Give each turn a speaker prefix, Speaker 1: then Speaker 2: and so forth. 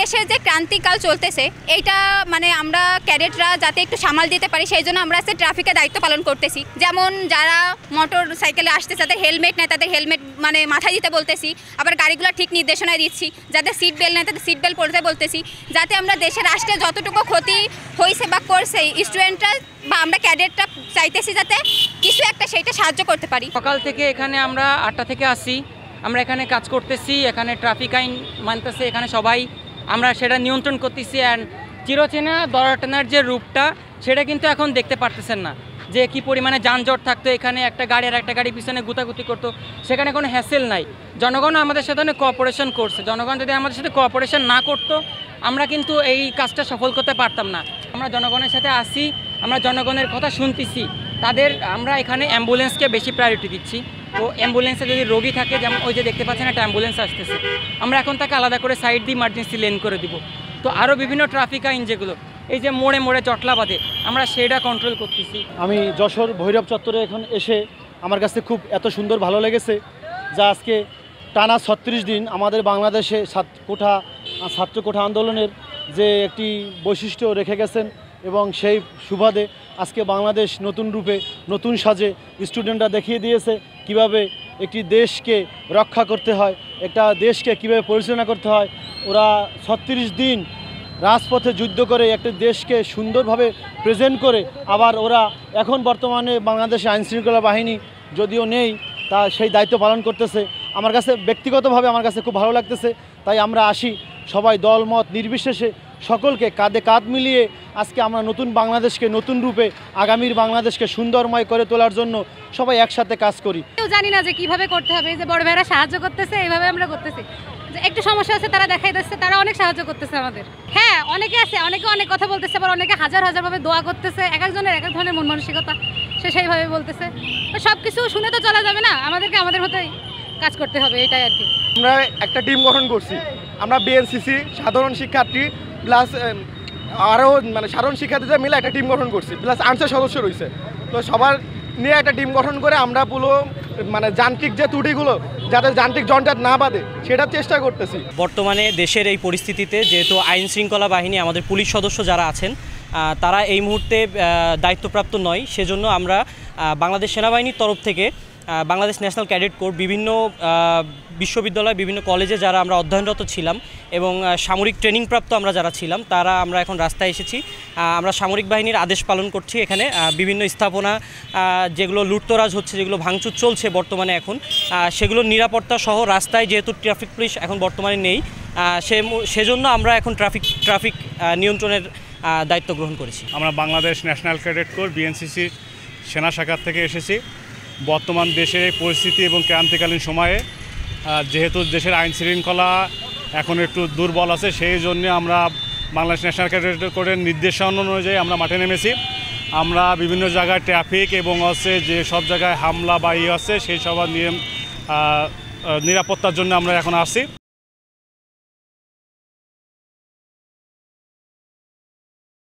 Speaker 1: দেশের যে ক্রান্তিকাল চলতেছে এইটা মানে আমরা ক্যাডেটরা যাতে একটু সামাল দিতে পারি সেই জন্য আমরা ট্রাফিকের দায়িত্ব পালন করতেছি। যেমন যারা মোটর সাইকেলে আসতেছে তাদের হেলমেট নেয়, তাদের হেলমেট মানে মাথায় দিতে বলতেছি, আবার গাড়িগুলো ঠিক নির্দেশনায় দিচ্ছি। যাদের সিট বেল্ট নেয় তাদের সিট বেল্ট পরতে বলতেছি, যাতে আমরা দেশের রাষ্ট্রে যতটুকু ক্ষতি হয়েছে বা করছে স্টুডেন্টরা বা আমরা ক্যাডেটরা চাইতেছি যাতে কিছু একটা সেইটা সাহায্য করতে পারি।
Speaker 2: সকাল থেকে এখানে আমরা 8টা থেকে আসি, আমরা এখানে কাজ করতেছি, এখানে ট্রাফিক আইন মানতেছে এখানে সবাই, আমরা সেটা নিয়ন্ত্রণ করতেছি। অ্যান্ড চিরচেনা দরাটানার যে রূপটা সেটা কিন্তু এখন দেখতে পারতেছেন না, যে কি পরিমাণে যানজট থাকতো, এখানে একটা গাড়ি আর একটা গাড়ি পিছনে গুতাগুতি করতো, সেখানে কোনো হ্যাসেল নাই। জনগণ আমাদের সাথে অনেক কোঅপারেশন করছে, জনগণ যদি আমাদের সাথে কোঅপারেশন না করতো আমরা কিন্তু এই কাজটা সফল করতে পারতাম না। আমরা জনগণের সাথে আসি, আমরা জনগণের কথা শুনতেছি, তাদের আমরা এখানে অ্যাম্বুলেন্সকে বেশি প্রায়োরিটি দিচ্ছি। তো অ্যাম্বুলেন্সে যদি রোগী থাকে, যেমন ওই যে দেখতে পাচ্ছেন একটা অ্যাম্বুলেন্স আসতেছে, আমরা এখন তাকে আলাদা করে সাইড দিয়ে ইমার্জেন্সি লেন করে দিব। তো আরও বিভিন্ন ট্রাফিক আইন যেগুলো এই যে মোড়ে মোড়ে জটলা বাঁধে আমরা সেটা কন্ট্রোল করতেছি।
Speaker 3: আমি যশোর ভৈরব চত্বরে এখন এসে আমার কাছে খুব এত সুন্দর ভালো লেগেছে, যা আজকে টানা 36 দিন আমাদের বাংলাদেশে ছাত্র কোঠা আন্দোলনের যে একটি বৈশিষ্ট্য রেখে গেছেন, এবং সেই সুবাদে আজকে বাংলাদেশ নতুন রূপে নতুন সাজে স্টুডেন্টরা দেখিয়ে দিয়েছে কিভাবে একটি দেশকে রক্ষা করতে হয়, একটা দেশকে কিভাবে পরিচালনা করতে হয়। ওরা 36 দিন রাজপথে যুদ্ধ করে একটা দেশকে সুন্দরভাবে প্রেজেন্ট করে, আবার ওরা এখন বর্তমানে বাংলাদেশে আইনশৃঙ্খলা বাহিনী যদিও নেই, তা সেই দায়িত্ব পালন করতেছে। আমার কাছে ব্যক্তিগতভাবে আমার কাছে খুব ভালো লাগতেছে। তাই আমরা আসি সবাই দলমত নির্বিশেষে সকলকে কাঁধে কাঁধ মিলিয়ে আজকে আমরা নতুন বাংলাদেশকে নতুন রূপে আগামীর বাংলাদেশকে সুন্দরময় করে তোলার জন্য সবাই একসাথে কাজ করি।
Speaker 4: কেউ জানি না যে কিভাবে করতে হবে, এই যে বড় ভাইরা সাহায্য করতেছে, এইভাবে আমরা করতেছি। যে একটু সমস্যা আছে তারা দেখাই দিচ্ছে, তারা অনেক সাহায্য করতেছে আমাদের। হ্যাঁ, অনেকে আছে, অনেকে অনেক কথা বলতেছে, আবার অনেকে হাজার হাজারভাবে দোয়া করতেছে। এক একজনের এক এক ধরনের মন মানসিকতা, সে সেইভাবে বলতেছে। তো সব কিছু শুনে তো চলা যাবে না, আমাদেরকে আমাদের মতোই কাজ করতে হবে, এটাই আর কি।
Speaker 5: আমরা একটা টিম গঠন করছি, আমরা বিএনসিসি সাধারণ শিক্ষার্থী প্লাস আরও মানে সাধারণ শিক্ষার্থীদের মিলে একটা টিম গঠন করছি, প্লাস আনসার সদস্য রয়েছে। তো সবার নিয়ে একটা টিম গঠন করে আমরা পুরো মানে যান্ত্রিক যে ত্রুটিগুলো যাতে যান্ত্রিক জঞ্জাট না বাঁধে সেটার চেষ্টা করতেছি।
Speaker 6: বর্তমানে দেশের এই পরিস্থিতিতে যেহেতু আইন শৃঙ্খলা বাহিনী আমাদের পুলিশ সদস্য যারা আছেন তারা এই মুহূর্তে দায়িত্বপ্রাপ্ত নয়, সেজন্য আমরা বাংলাদেশ সেনাবাহিনীর তরফ থেকে বাংলাদেশ ন্যাশনাল ক্যাডেট কোর বিভিন্ন বিশ্ববিদ্যালয় বিভিন্ন কলেজে যারা আমরা অধ্যয়নরত ছিলাম এবং সামরিক ট্রেনিংপ্রাপ্ত আমরা যারা ছিলাম তারা আমরা এখন রাস্তায় এসেছি। আমরা সামরিক বাহিনীর আদেশ পালন করছি। এখানে বিভিন্ন স্থাপনা যেগুলো লুটতরাজ হচ্ছে, যেগুলো ভাঙচুর চলছে বর্তমানে এখন, সেগুলোর নিরাপত্তা সহ রাস্তায় যেহেতু ট্রাফিক পুলিশ এখন বর্তমানে নেই, সেজন্য আমরা এখন ট্রাফিক নিয়ন্ত্রণের দায়িত্ব গ্রহণ করেছি।
Speaker 7: আমরা Bangladesh national cadet corps BNCC সেনা শাখার থেকে এসেছি। বর্তমান দেশের এই পরিস্থিতি এবং ক্রান্তিকালীন সময়ে যেহেতু দেশের আইন শৃঙ্খলা এখন একটু দুর্বল আছে, সেই জন্য আমরা বাংলাদেশ ন্যাশনাল ক্যাডেট কোরের নির্দেশনা অনুযায়ী আমরা মাঠে নেমেছি। আমরা বিভিন্ন জায়গায় ট্রাফিক এবং যে সব জায়গায় হামলা বা আছে সেই সবার নিরাপত্তার জন্য আমরা এখন আসছি।